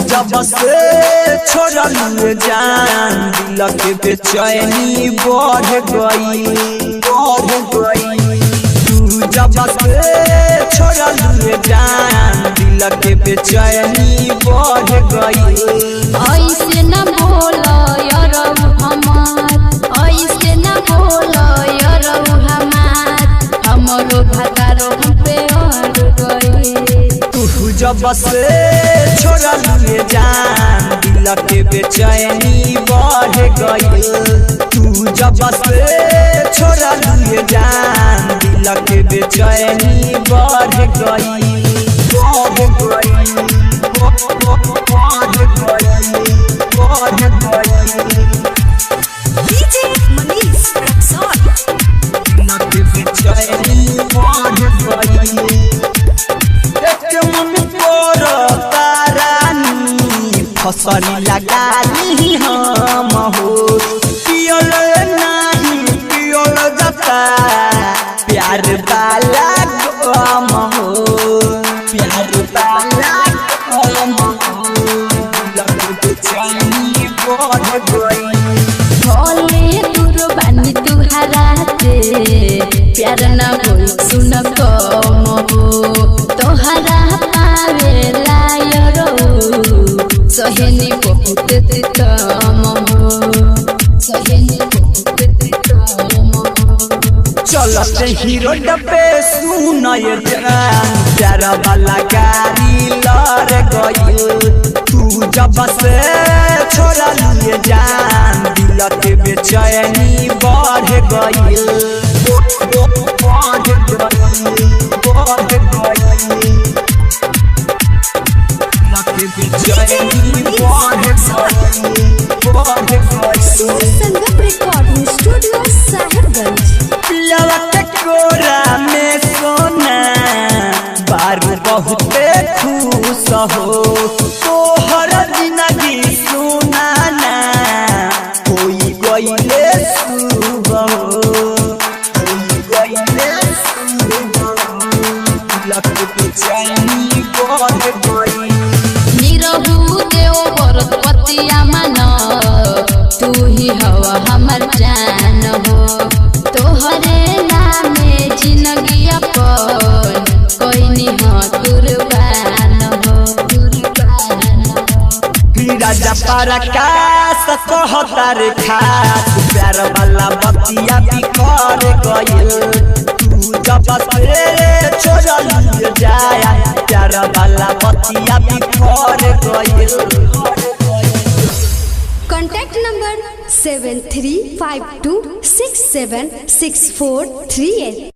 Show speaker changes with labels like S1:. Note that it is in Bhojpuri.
S1: जब से छोड़ल जान दिल के बेचैनी बढ़ गई तू जब से छोड़ल जान दिल के बेचैनी बढ़ गई।
S2: ऐसे न बोलो यार हमार, ऐसे न बोलो यार हमार, हमरो भतारो हम पे अड़ गई।
S1: तू जब से छोड़ल जान दिल के बेचैनी बढ़ गई तू जब से छोड़ल जान दिल के बेचैनी बढ़ गई।
S2: डीजे मनीष रक्सौल
S1: बेचैनी बढ़ गई। फसली लगानी हम हो पियल नहीं पियल जाता प्यार वाला गम हो प्यार वाला गम हो बेचैनी बढ़ गई।
S2: भोले दूर बानी तुहरा से प्यार न होई सुन कम हो तोहरा पावे लायरो सहेनी बहुत तम हो सहेनी बहुत तम हो।
S1: चलते हीरो डब्बे सुनय जान प्यार वाला गाड़ी लड़ गई तू जब से छोड़ल जान दिल के बेचैनी बढ़ गई।
S2: संगम रिकॉर्डिंग स्टूडियो साहिबगंज।
S1: कोरा में सोना बारू बहुते खुश हो तोहर जिंदगी सुनाना कोई गईले सुबह कोई गईले लग बेचैनी बढ़ गई।
S2: निरहु देव बरपतिया मन तू ही हवा हमर जान हो तोहरे नामे जिंदगी अपन कोई निहा कुर्बान हो कुर्बान हो।
S1: राजा पराकाश कहता रे खास प्यार वाला बतिया बिखर गई तू जब से छोड़ल जाया प्यार वाला बतिया बिखर गई।
S3: Contact number 7352676438।